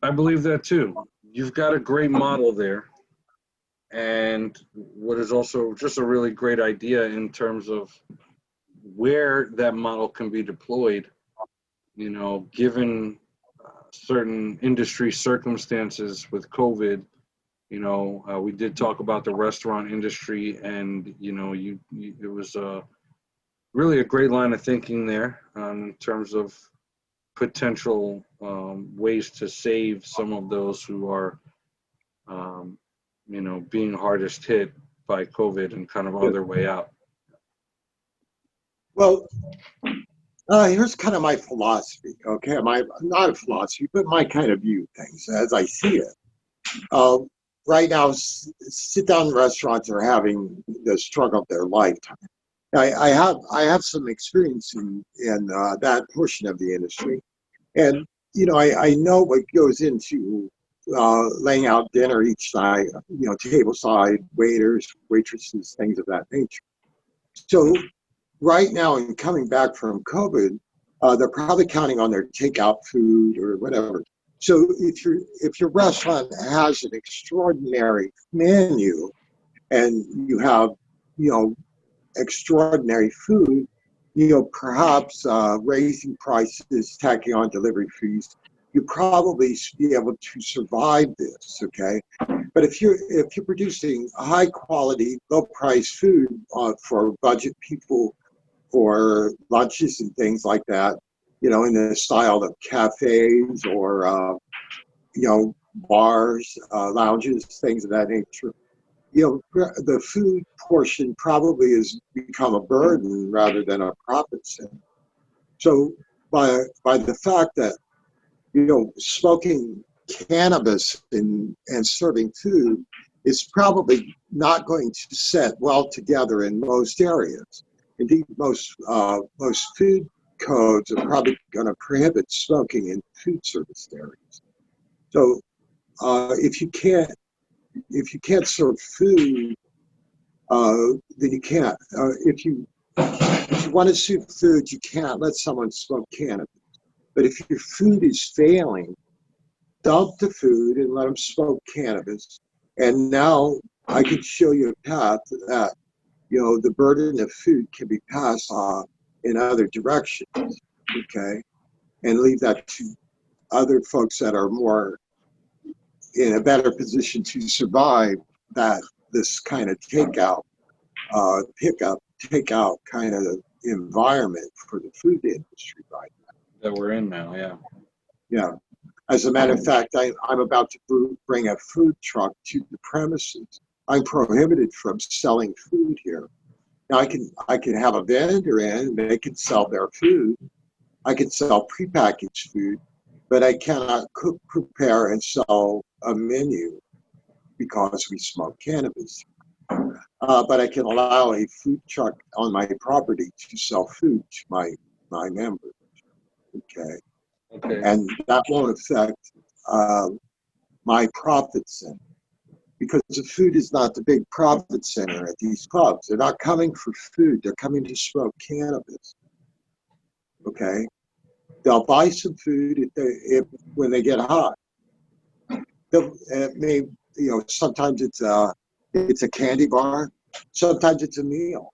I believe that too. You've got a great model there. And what is also just a really great idea in terms of where that model can be deployed, you know, given certain industry circumstances with COVID. You know, we did talk about the restaurant industry, and you know, it was really a great line of thinking there in terms of potential ways to save some of those who are, you know, being hardest hit by COVID and kind of on their way out. Well, here's kind of my philosophy, okay? Not a philosophy, but my kind of view of things as I see it. Right now, sit-down restaurants are having the struggle of their lifetime. I have some experience in that portion of the industry, and you know I know what goes into laying out dinner each night. You know, table side waiters, waitresses, things of that nature. So right now, in coming back from COVID, they're probably counting on their takeout food or whatever. So if your restaurant has an extraordinary menu and you have, you know, extraordinary food, you know, perhaps raising prices, tacking on delivery fees, you probably be able to survive this, okay? But if you're producing high quality, low price food for budget people, for lunches and things like that, you know, in the style of cafes or you know, bars, lounges, things of that nature, you know, the food portion probably has become a burden rather than a profit center. So by the fact that, you know, smoking cannabis and serving food is probably not going to set well together in most areas. Indeed, most food codes are probably going to prohibit smoking in food service areas. So if you can't serve food, then you can't. If you want to serve food, you can't let someone smoke cannabis. But if your food is failing, dump the food and let them smoke cannabis. And now I can show you a path that, you know, the burden of food can be passed off in other directions, okay? And leave that to other folks that are more in a better position to survive this kind of takeout kind of environment for the food industry right now. That we're in now, yeah. Yeah. As a matter of fact, I'm about to bring a food truck to the premises. I'm prohibited from selling food here. Now I can have a vendor in, they can sell their food. I can sell prepackaged food, but I cannot cook, prepare, and sell a menu because we smoke cannabis. But I can allow a food truck on my property to sell food to my members. Okay. And that won't affect my profit center, because the food is not the big profit center at these clubs. They're not coming for food. They're coming to smoke cannabis. Okay. They'll buy some food when they get hot. Sometimes it's a candy bar, sometimes it's a meal.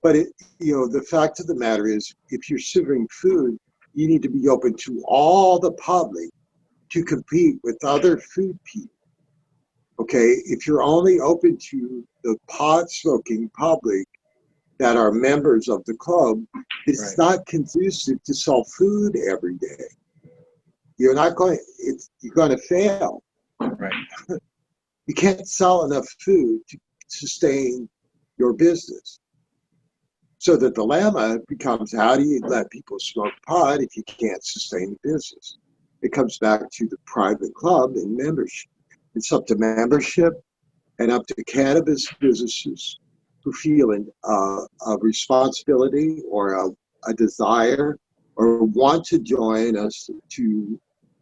But the fact of the matter is, if you're serving food, you need to be open to all the public to compete with other food people. Okay, if you're only open to the pot smoking public that are members of the club, it's not conducive to sell food every day. You're going to fail. Right. You can't sell enough food to sustain your business. So the dilemma becomes, how do you let people smoke pot if you can't sustain the business? It comes back to the private club and membership. It's up to membership and up to cannabis businesses who feel a responsibility or a desire or want to join us to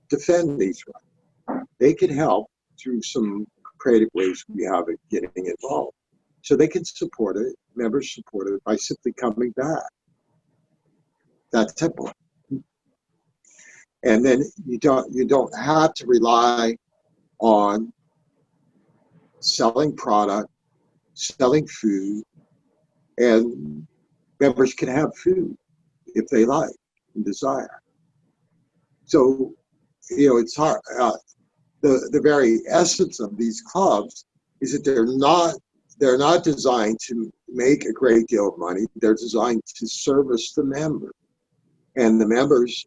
defend these rights. They can help through some creative ways we have of getting involved. So they can support it, members support it by simply coming back. That's simple. And then you don't have to rely on selling product, selling food, and members can have food if they like and desire. So, it's hard. The very essence of these clubs is that they're not designed to make a great deal of money. They're designed to service the member, and the members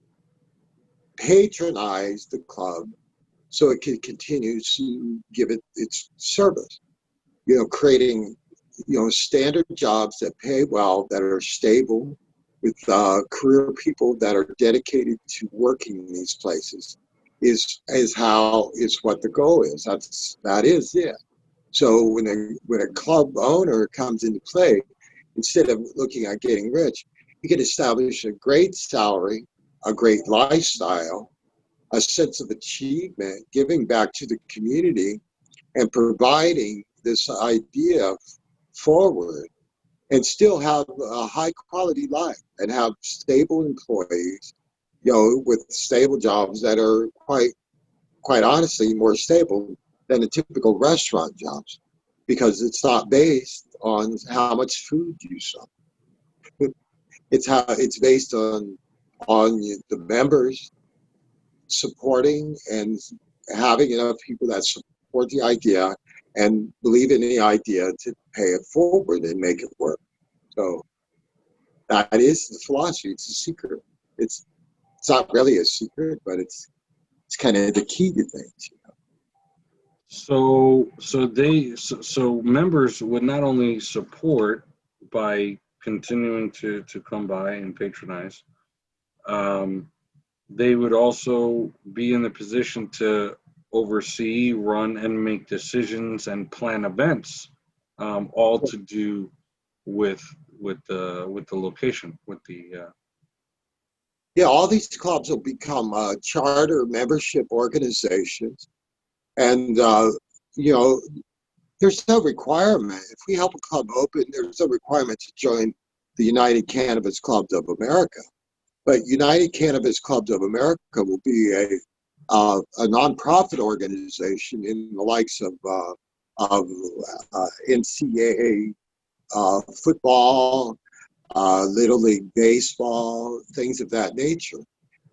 patronize the club so it can continue to give it its service. Creating standard jobs that pay well, that are stable, with career people that are dedicated to working in these places is what the goal is. That is it. So when a club owner comes into play, instead of looking at getting rich, he can establish a great salary, a great lifestyle, a sense of achievement, giving back to the community, and providing this idea forward, and still have a high quality life and have stable employees, with stable jobs that are quite honestly more stable than a typical restaurant jobs, because it's not based on how much food you sell. It's based on the members supporting and having enough people that support the idea and believe in the idea to pay it forward and make it work. So that is the philosophy. It's a secret. It's not really a secret, but it's kind of the key to things. So members would not only support by continuing to come by and patronize, they would also be in the position to oversee, run, and make decisions and plan events, all to do with the location, with the. Yeah, all these clubs will become charter membership organizations, and there's no requirement. If we help a club open, there's no requirement to join the United Cannabis Clubs of America. But United Cannabis Clubs of America will be a nonprofit organization in the likes of NCAA football, Little League baseball, things of that nature.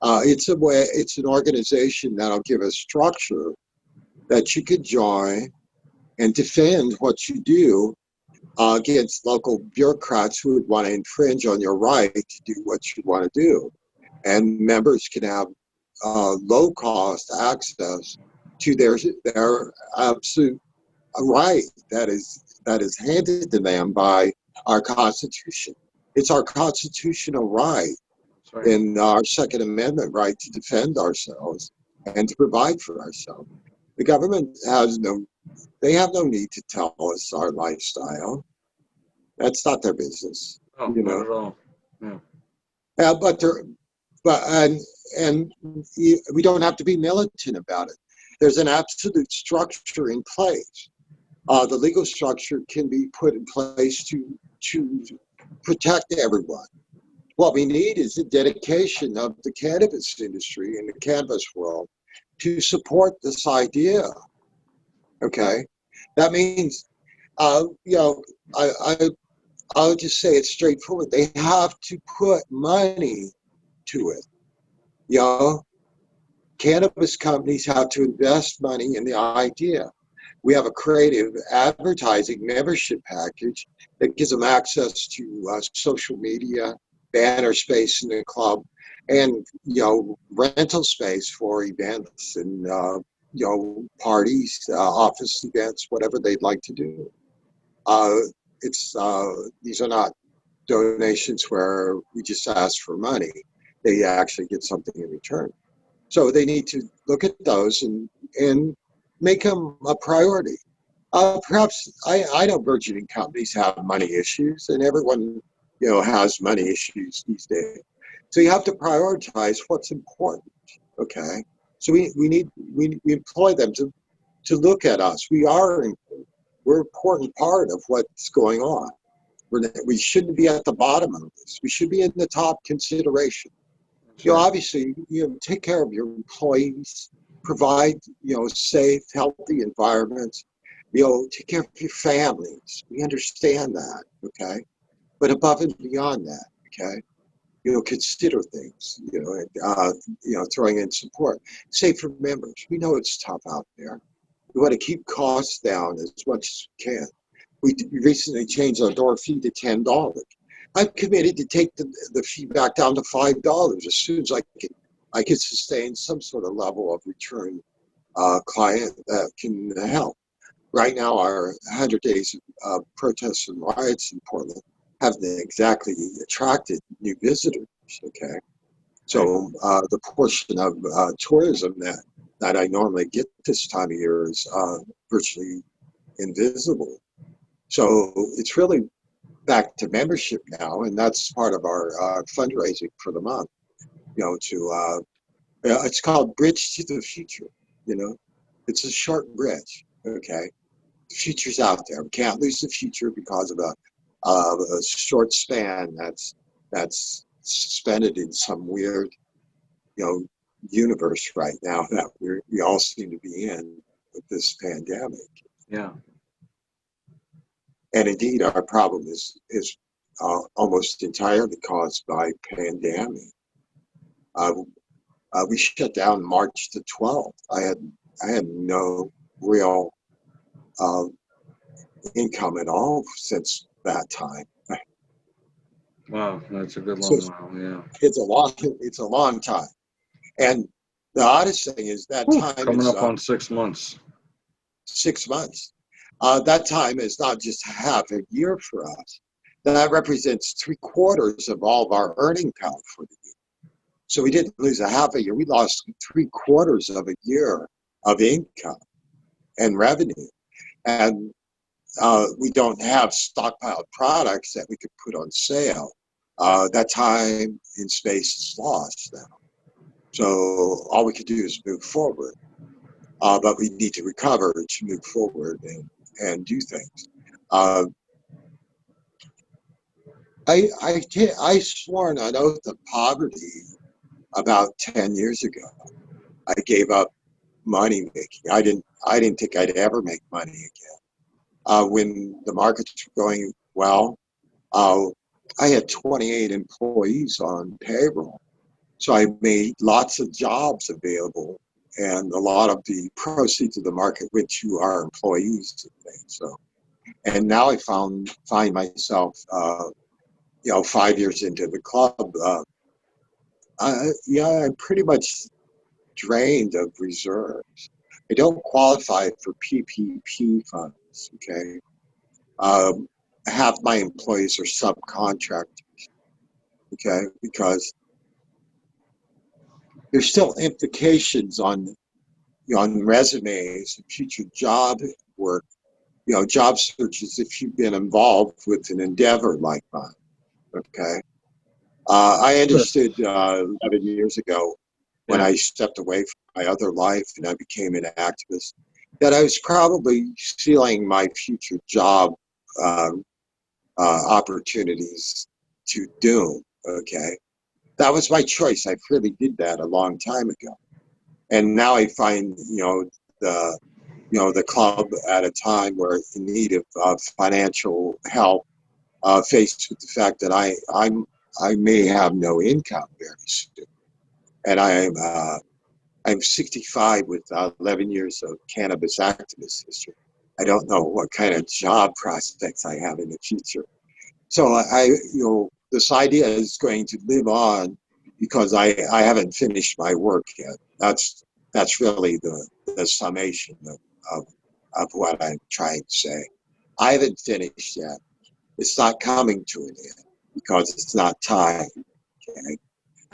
It's an organization that'll give a structure that you could join and defend what you do against local bureaucrats who would want to infringe on your right to do what you want to do. And members can have low cost access to their absolute right that is handed to them by our Constitution. It's our constitutional right and our Second Amendment right to defend ourselves and to provide for ourselves. The government they have no need to tell us our lifestyle. That's not their business. Oh, not at all. Yeah. And we don't have to be militant about it. There's an absolute structure in place. The legal structure can be put in place to protect everyone. What we need is the dedication of the cannabis industry and the cannabis world to support this idea. Okay, that means, I'll just say it straightforward. They have to put money to it. Cannabis companies have to invest money in the idea. We have a creative advertising membership package that gives them access to social media, banner space in the club, and rental space for events and parties, office events, whatever they'd like to do. These are not donations where we just ask for money. They actually get something in return. So they need to look at those and make them a priority. Perhaps I know burgeoning companies have money issues, and everyone has money issues these days. So you have to prioritize what's important. Okay, so we employ them to look at us. We're an important part of what's going on. We shouldn't be at the bottom of this. We should be in the top consideration. You know, Sure. obviously, take care of your employees, provide, safe, healthy environments, take care of your families. We understand that, okay? But above and beyond that, okay? Consider things, throwing in support. Say for members, we know it's tough out there. We want to keep costs down as much as we can. We recently changed our door fee to $10. I'm committed to take the fee back down to $5 as soon as I can sustain some sort of level of return client that can help. Right now, our 100 days of protests and riots in Portland haven't exactly attracted new visitors. Okay, so the portion of tourism that I normally get this time of year is virtually invisible. So it's really back to membership now, and that's part of our fundraising for the month. It's called Bridge to the Future. It's a short bridge. Okay, the future's out there. We can't lose the future because of a short span that's suspended in some weird, universe right now that we all seem to be in with this pandemic. Yeah. And indeed, our problem is almost entirely caused by pandemic. We shut down March the 12th. I had no real income at all since that time. Wow, that's a good So long while. Yeah. it's a long time. And the oddest thing is that Whew, time coming is up on 6 months. 6 months. That time is not just half a year for us. That represents 3/4 of all of our earning power for the year. So we didn't lose a half a year. We lost 3/4 of a year of income and revenue. And we don't have stockpiled products that we could put on sale. That time and space is lost now. So all we could do is move forward. But we need to recover to move forward and do things. I sworn an oath of poverty about 10 years ago. I gave up money making. I didn't think I'd ever make money again. When the markets were going well, I had 28 employees on payroll. So I made lots of jobs available, and a lot of the proceeds of the market went to our employees and things. So, and now I find myself, 5 years into the club, I'm pretty much drained of reserves. I don't qualify for PPP funds. Okay, half my employees are subcontractors. Okay, because there's still implications on resumes and future job work, job searches if you've been involved with an endeavor like mine. Okay. I understood 11 years ago when Yeah. I stepped away from my other life and I became an activist that I was probably sealing my future job opportunities to doom. Okay. That was my choice. I really did that a long time ago. And now I find, the club at a time where it's in need of financial help, faced with the fact that I may have no income very soon, and I'm 65 with 11 years of cannabis activist history. I don't know what kind of job prospects I have in the future. So this idea is going to live on because I haven't finished my work yet. That's really the summation of what I'm trying to say. I haven't finished yet. It's not coming to an end because it's not time. Okay?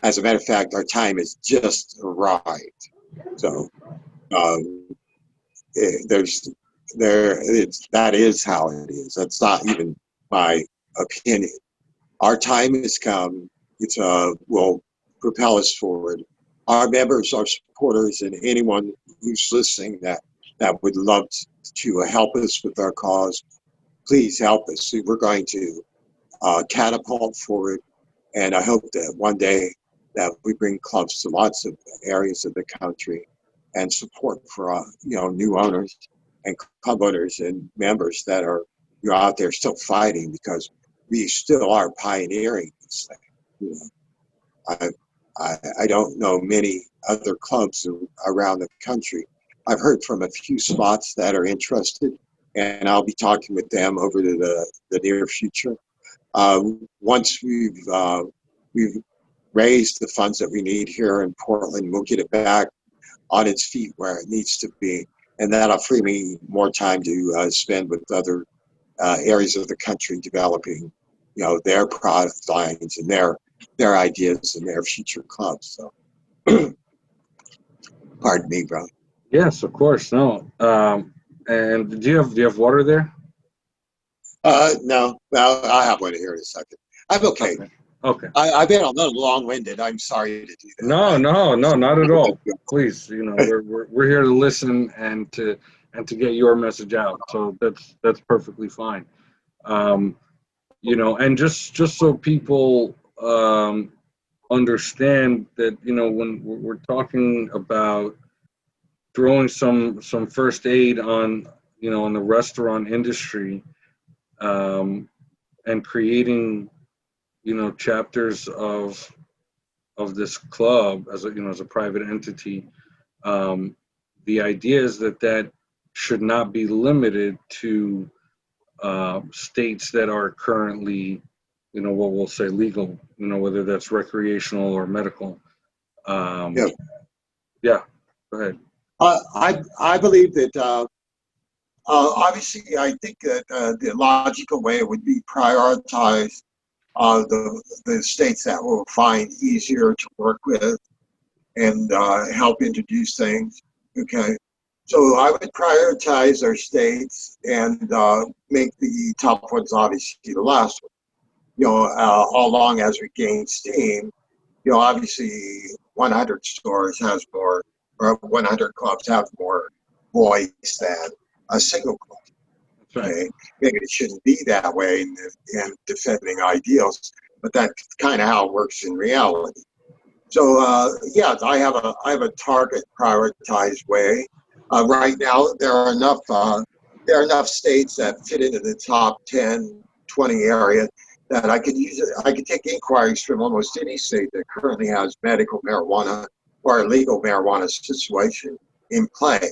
As a matter of fact, our time has just arrived. So that is how it is. That's not even my opinion. Our time has come. It will propel us forward. Our members, our supporters, and anyone who's listening that would love to help us with our cause, please help us. We're going to catapult forward, and I hope that one day that we bring clubs to lots of areas of the country and support for new owners and club owners and members that are out there still fighting, because we still are pioneering this thing. You know, I don't know many other clubs around the country. I've heard from a few spots that are interested, and I'll be talking with them over the near future. Once we've raised the funds that we need here in Portland, we'll get it back on its feet where it needs to be, and that'll free me more time to spend with other areas of the country developing, their product lines and their ideas and their future clubs. So, pardon me, bro. Yes, of course. No. And do you have water there? No. Well, I'll have one here in a second. I'm okay. Okay. I've been a little long-winded. I'm sorry to do that. No, not at all. Please, we're here to listen and to get your message out. So that's perfectly fine. And just so people understand that, when we're talking about throwing some first aid on, on the restaurant industry, and creating, chapters of this club as a private entity. The idea is that should not be limited to states that are currently, what we'll say legal, whether that's recreational or medical. Yeah, go ahead. I believe that obviously I think that the logical way would be prioritize the states that will find easier to work with and help introduce things. Okay, so I would prioritize our states and make the top ones obviously the last one. All along as we gain steam, obviously 100 stores has more, or 100 clubs have more voice than a single club. Okay, maybe it shouldn't be that way in defending ideals, but that's kind of how it works in reality. So I have a target prioritized way. Right now, there are enough states that fit into the top 10, 20 area that I could use. I could take inquiries from almost any state that currently has medical marijuana or a legal marijuana situation in play.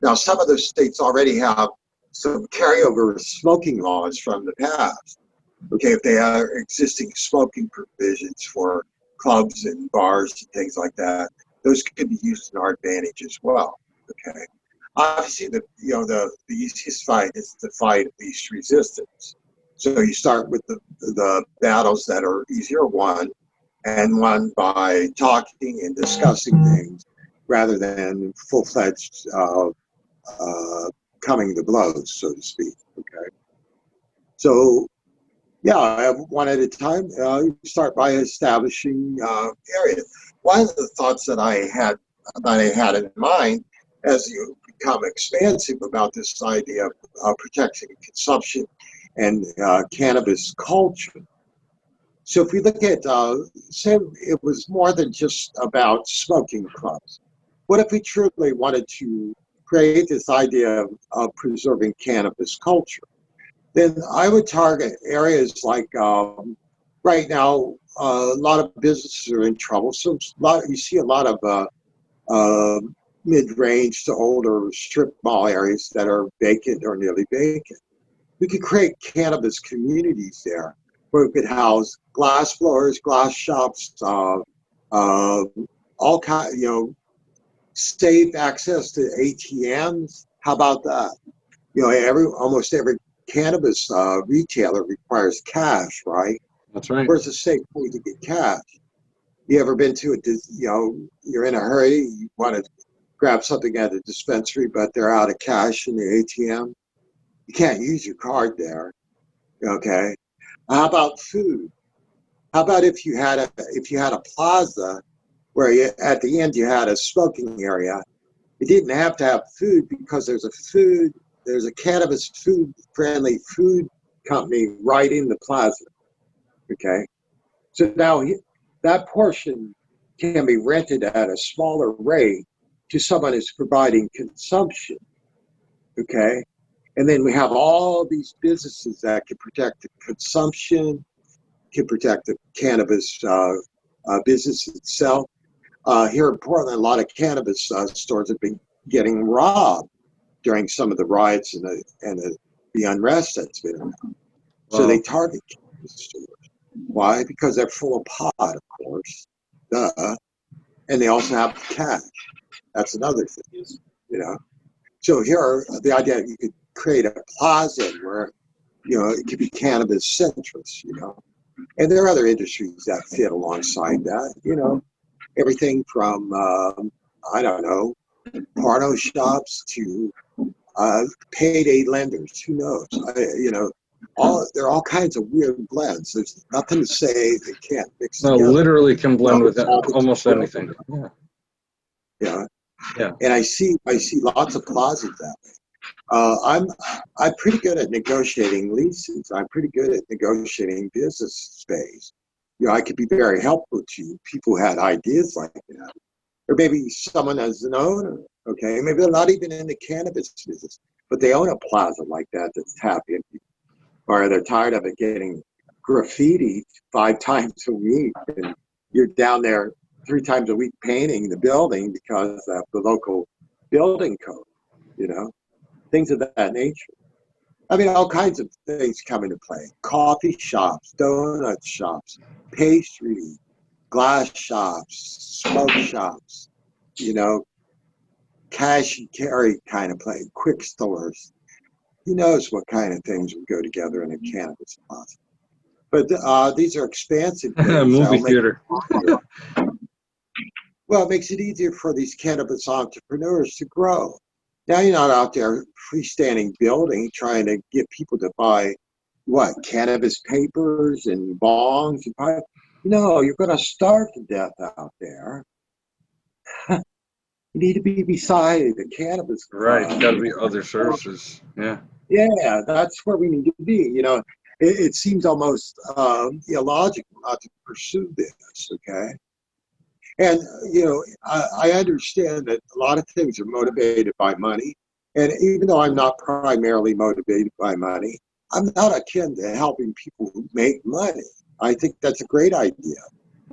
Now, some of those states already have some carryover smoking laws from the past. Okay, if they have existing smoking provisions for clubs and bars and things like that, those could be used in our advantage as well. Okay, obviously the easiest fight is the fight of least resistance. So you start with the battles that are easier won, and won by talking and discussing things rather than full-fledged coming to blows, so to speak. Okay, so one at a time. You start by establishing areas. One of the thoughts that I had in mind as you become expansive about this idea of protecting consumption and cannabis culture. So if we look at, say it was more than just about smoking clubs. What if we truly wanted to create this idea of preserving cannabis culture? Then I would target areas like, right now, a lot of businesses are in trouble. So you see a lot of mid-range to older strip mall areas that are vacant or nearly vacant. We could create cannabis communities there where we could house glass blowers, glass shops, all kind, safe access to ATMs. How about that? Almost every cannabis retailer requires cash, right? That's right. Where's a safe way to get cash? You ever been to you're in a hurry, you want to grab something at a dispensary, but they're out of cash in the ATM? You can't use your card there. Okay. How about food? How about if you had a plaza where at the end you had a smoking area? You didn't have to have food because there's a cannabis friendly food company right in the plaza. Okay. So now that portion can be rented at a smaller rate to someone who's providing consumption. Okay. And then we have all these businesses that can protect the consumption, can protect the cannabis business itself. Here in Portland, a lot of cannabis stores have been getting robbed during some of the riots and the unrest that's been around. So they target cannabis stores. Why? Because they're full of pot, of course. Duh. And they also have cash. That's another thing, you know. So here, the idea that you could create a plaza where, you know, it could be cannabis centrist, you know. And there are other industries that fit alongside that, you know. Everything from, I don't know, porno shops to payday lenders. Who knows? You know, there are all kinds of weird blends. There's nothing to say they can't mix No, together. literally can blend with almost anything. Yeah. Yeah. And I see lots of plazas that way. I'm pretty good at negotiating leases. I'm pretty good at negotiating business space. You know, I could be very helpful to people who had ideas like that. Or maybe someone as an owner, okay? Maybe they're not even in the cannabis business, but they own a plaza like that that's half empty. Or they're tired of it getting graffiti 5 times a week. And you're down there 3 times a week painting the building because of the local building code, you know? Things of that nature. I mean, all kinds of things come into play. Coffee shops, donut shops, pastry, glass shops, smoke shops, you know, cash and carry kind of play, quick stores. Who knows what kind of things would go together in a cannabis plaza. But these are expansive things. Movie theater. Well, it makes it easier for these cannabis entrepreneurs to grow. Now you're not out there freestanding building trying to get people to buy cannabis papers and bongs and pipe. No, you're going to starve to death out there. You need to be beside the cannabis club. Right, it's got to be other services. Yeah. Yeah, that's where we need to be. You know, it seems almost illogical not to pursue this. Okay. And, you know, I understand that a lot of things are motivated by money. And even though I'm not primarily motivated by money, I'm not akin to helping people make money. I think that's a great idea.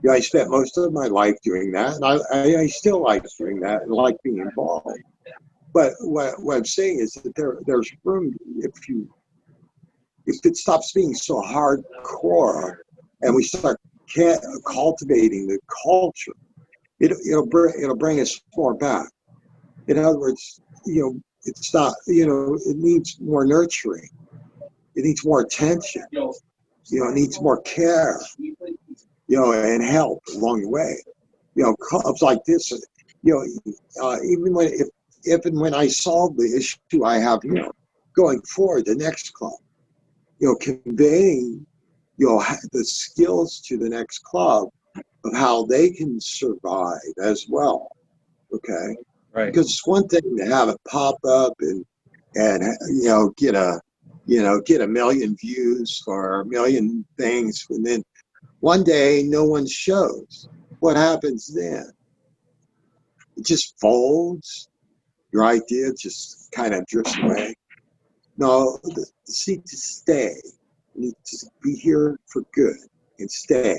You know, I spent most of my life doing that, and I still like doing that and like being involved. But what I'm saying is that there's room if it stops being so hardcore and we start cultivating the culture. It'll bring us more back. In other words, you know, it's not, you know, it needs more nurturing. It needs more attention. You know, it needs more care, you know, and help along the way. You know, clubs like this, you know, even if and when I solve the issue I have, you know, going forward, the next club, you know, conveying, you know, the skills to the next club of how they can survive as well. Okay. Right. Because it's one thing to have it pop up and you know get a million views for a million things, and then one day no one shows. What happens then? It just folds. Your idea just kind of drifts away. No, seek to stay. You need to be here for good and stay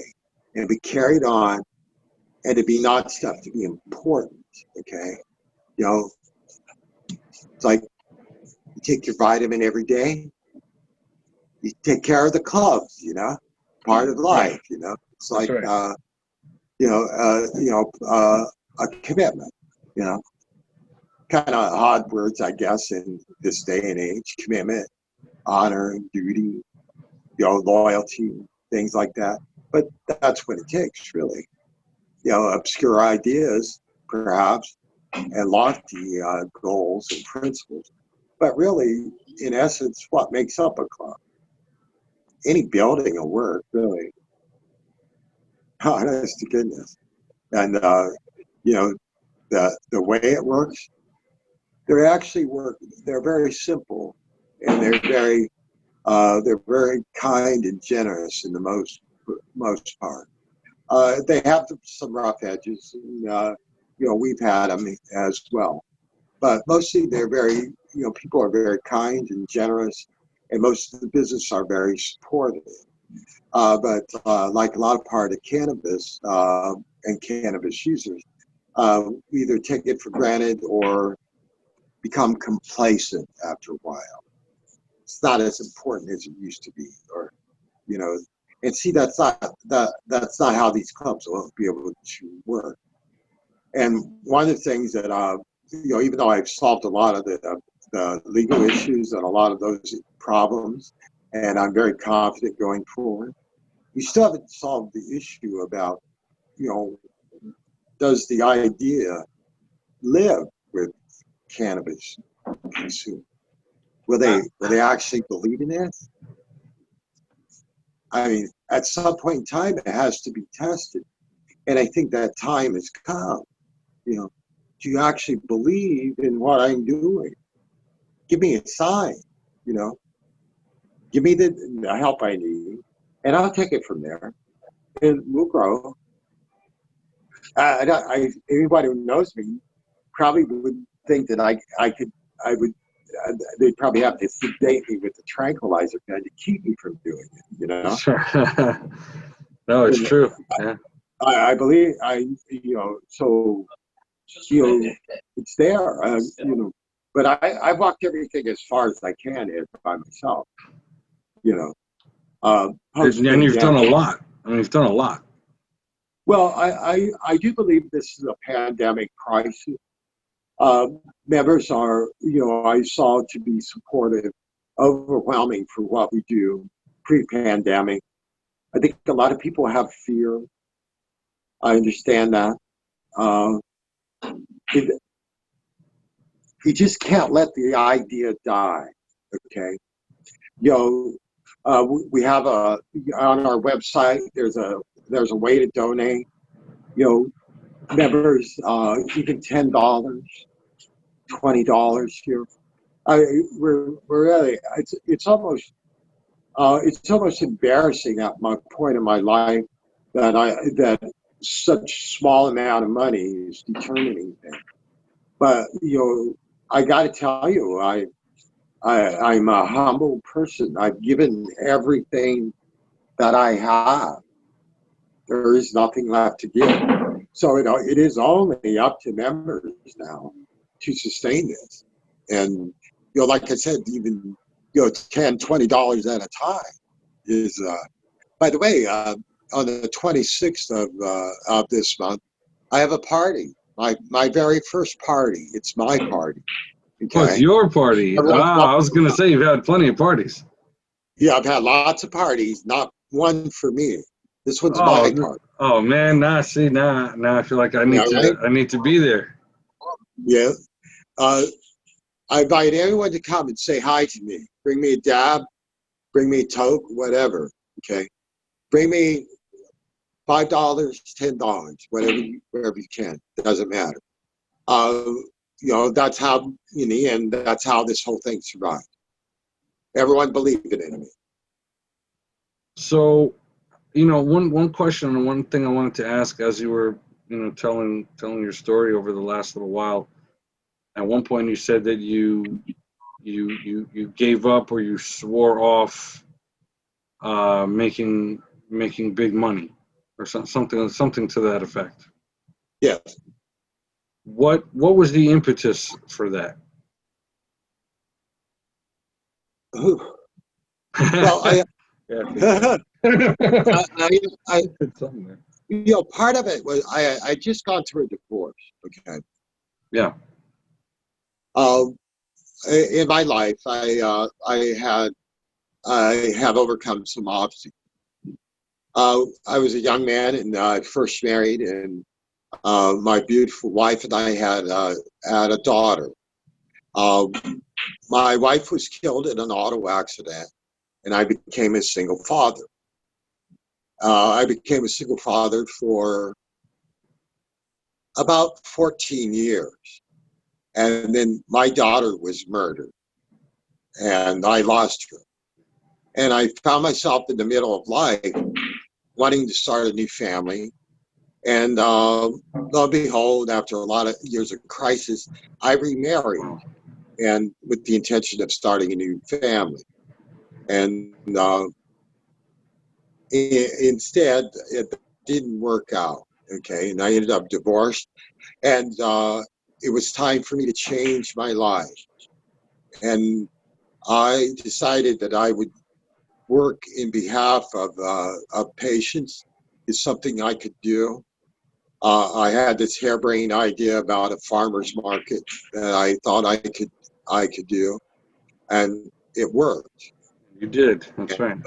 and be carried on and to be not stuff, to be important. Okay. You know, it's like you take your vitamin every day. You take care of the clubs, you know, part of life, you know. It's like, a commitment, you know. Kind of odd words, I guess, in this day and age. Commitment, honor, duty, you know, loyalty, things like that. But that's what it takes, really. You know, obscure ideas, perhaps, and lofty goals and principles. But really, in essence, what makes up a club? Any building will work, really. Honest to goodness. And, you know, the way it works, they're very simple, and they're very kind and generous in the most part. They have some rough edges, and we've had them as well. But mostly they're very, people are very kind and generous, and most of the business are very supportive. But like a lot of part of cannabis and cannabis users, either take it for granted or become complacent after a while. It's not as important as it used to be, or and see, that's not how these clubs will be able to work. And one of the things that even though I've solved a lot of the legal issues and a lot of those problems, and I'm very confident going forward, we still haven't solved the issue about, does the idea live with cannabis consumers? Will they actually believe in it? I mean, at some point in time, it has to be tested. And I think that time has come. Do you actually believe in what I'm doing? Give me a sign, give me the help I need, and I'll take it from there, and we'll grow. Anybody who knows me probably would think that I would, they'd probably have to sedate me with the tranquilizer gun to keep me from doing it, Sure. No, it's true. Yeah. I believe, so, it's there, but I've walked everything as far as I can by myself, And you've done a lot. I mean, you've done a lot. Well, I do believe this is a pandemic crisis. Members are, I saw to be supportive, overwhelming for what we do pre-pandemic. I think a lot of people have fear. I understand that. You just can't let the idea die, okay? We have on our website, there's a way to donate. Members, even $10, $20 here. We're really, it's almost embarrassing at my point in my life that such small amount of money is determining things. But I got to tell you, I'm a humble person. I've given everything that I have. There is nothing left to give. So it is only up to members now to sustain this. And like I said, even $10, $20 at a time is. By the way, on the 26th of this month, I have a party. My very first party. It's my party. Okay? Oh, it's your party. I was going to say you've had plenty of parties. Yeah, I've had lots of parties, not one for me. This one's my party. Oh man, now I feel like I need to be there. Yeah. I invite anyone to come and say hi to me. Bring me a dab, bring me a toke, whatever. Okay. Bring me $5, $10, whatever you can. It doesn't matter. That's how in the end, that's how this whole thing survived. Everyone believed in me. So, one question and one thing I wanted to ask as you were, telling your story over the last little while. At one point, you said that you gave up or you swore off making big money, or something to that effect. Yes. What was the impetus for that? Well, part of it was I just gone through a divorce. Okay. Yeah. In my life, I have overcome some obstacles. I was a young man and I first married, and my beautiful wife and I had a daughter. My wife was killed in an auto accident, and I became a single father. I became a single father for about 14 years. And then my daughter was murdered, and I lost her. And I found myself in the middle of life wanting to start a new family. And lo and behold, after a lot of years of crisis, I remarried, and with the intention of starting a new family. And instead, it didn't work out. Okay, and I ended up divorced, and it was time for me to change my life. And I decided that I would work in behalf of patients. Is something I could do. I had this harebrained idea about a farmer's market that I thought I could do, and it worked. You did. That's right.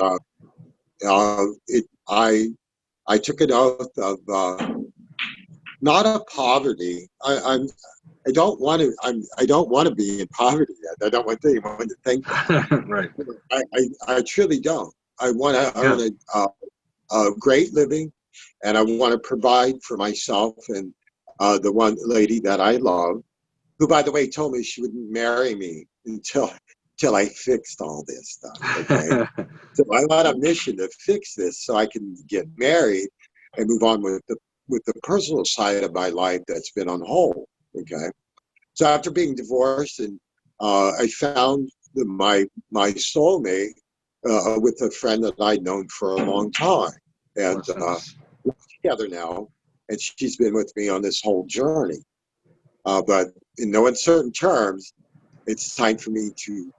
I took an oath of not of poverty. I don't want to. I don't want to be in poverty yet. I don't want anyone to think that. Right. I truly don't. I want to earn a great living, and I want to provide for myself and the one lady that I love, who, by the way, told me she wouldn't marry me until I fixed all this stuff. Okay, so I'm on a mission to fix this so I can get married and move on with the personal side of my life that's been on hold. Okay, so after being divorced, and I found my soulmate with a friend that I'd known for a long time, and we're together now, and she's been with me on this whole journey. But in no uncertain terms, it's time for me to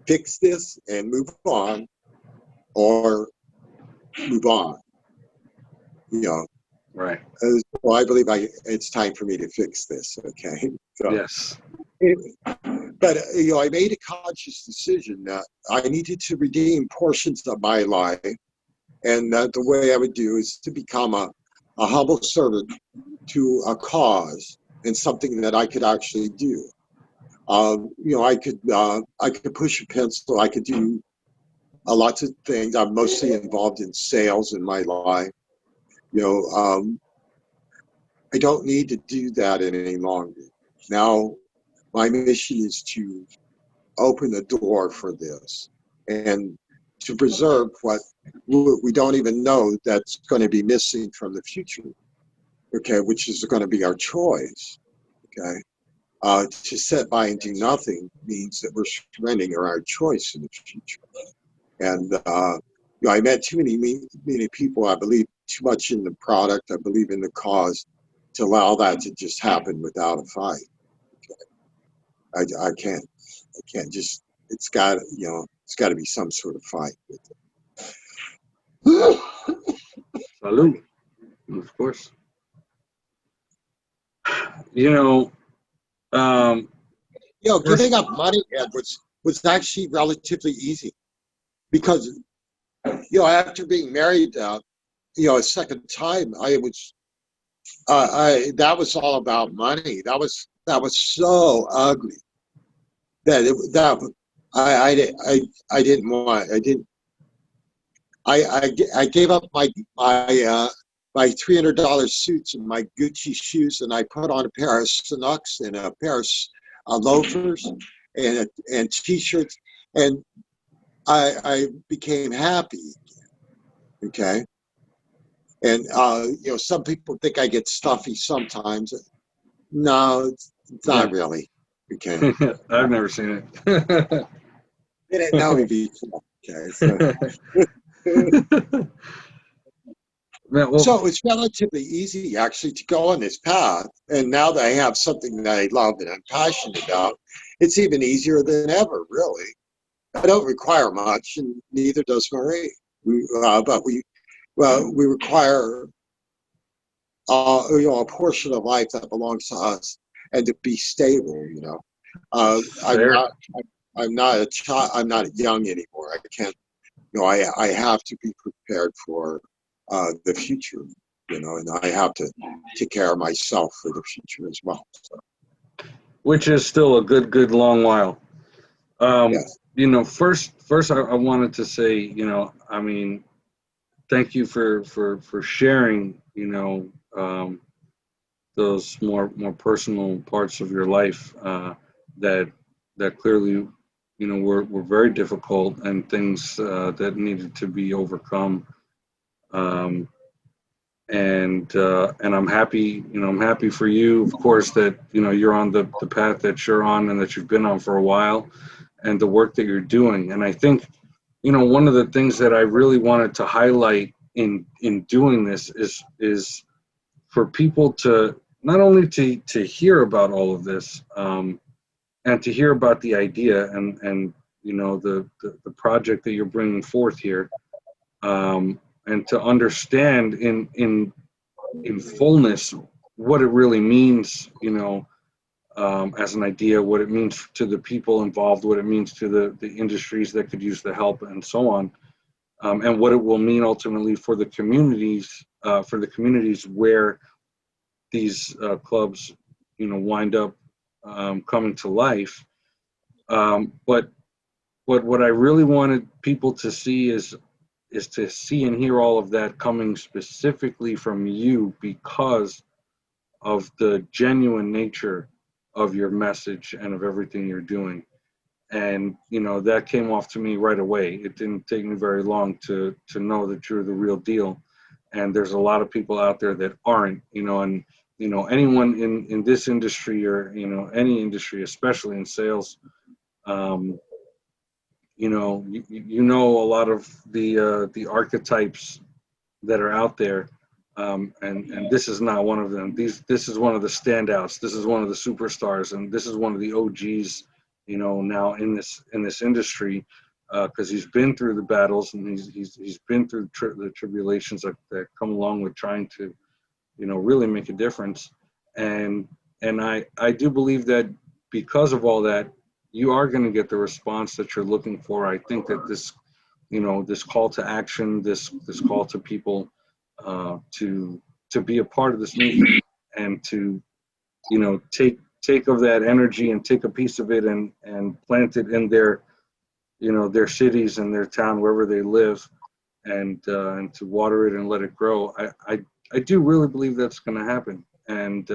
fix this and move on, or move on. You know, Right. so I believe it's time for me to fix this. Okay. So, Yes. but I made a conscious decision that I needed to redeem portions of my life, and that the way I would do is to become a humble servant to a cause and something that I could actually do. I could push a pencil. I could do lots of things. I'm mostly involved in sales in my life. I don't need to do that any longer. Now, my mission is to open the door for this and to preserve what we don't even know that's going to be missing from the future. Okay, which is going to be our choice. Okay. To sit by and do nothing means that we're surrendering our choice in the future. And I met too many people. I believe too much in the product. I believe in the cause to allow that to just happen without a fight. Okay. I can't. I can't just. It's got to be some sort of fight with it. Salud. Of course. Um, Giving up money, Ed, was actually relatively easy, because after being married a second time, that was all about money. That was so ugly that I didn't want. I gave up my $300 suits and my Gucci shoes, and I put on a pair of Canucks and a pair of loafers and t-shirts, and I became happy. Okay. And some people think I get stuffy sometimes. No, it's not really. Okay. I've never seen it. They didn't know me before. Okay. So. So it's relatively easy actually to go on this path. And now that I have something that I love and I'm passionate about, it's even easier than ever, really. I don't require much, and neither does Marie. But we require a portion of life that belongs to us, and to be stable. I'm not a child. I'm not young anymore. I can't. I have to be prepared for the future. And I have to take care of myself for the future as well. So. Which is still a good long while. Yes. First I wanted to say, thank you for sharing, those more personal parts of your life that clearly, were very difficult, and things that needed to be overcome. And I'm happy, I'm happy for you, of course, that, you're on the path that you're on and that you've been on for a while, and the work that you're doing. And I think, one of the things that I really wanted to highlight in doing this is for people to not only to hear about all of this, and to hear about the idea and the project that you're bringing forth here, and to understand in fullness what it really means, as an idea, what it means to the people involved, what it means to the industries that could use the help, and so on, and what it will mean ultimately for the communities, where these clubs, wind up coming to life. But what I really wanted people to see is to see and hear all of that coming specifically from you, because of the genuine nature of your message and of everything you're doing. And that came off to me right away. It didn't take me very long to know that you're the real deal. And there's a lot of people out there that aren't, and anyone in this industry, or any industry, especially in sales, you know a lot of the archetypes that are out there, and this is not one of them. This is one of the standouts. This is one of the superstars, and this is one of the OGs, now in this industry, because he's been through the battles, and he's been through the tribulations that come along with trying to, really make a difference. And I do believe that because of all that, you are going to get the response that you're looking for. I think that this, this call to action, this call to people, to be a part of this movement, and to, take of that energy and take a piece of it and plant it in their, their cities and their town, wherever they live, and to water it and let it grow. I do really believe that's going to happen. And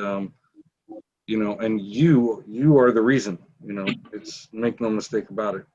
and you are the reason. It's, make no mistake about it.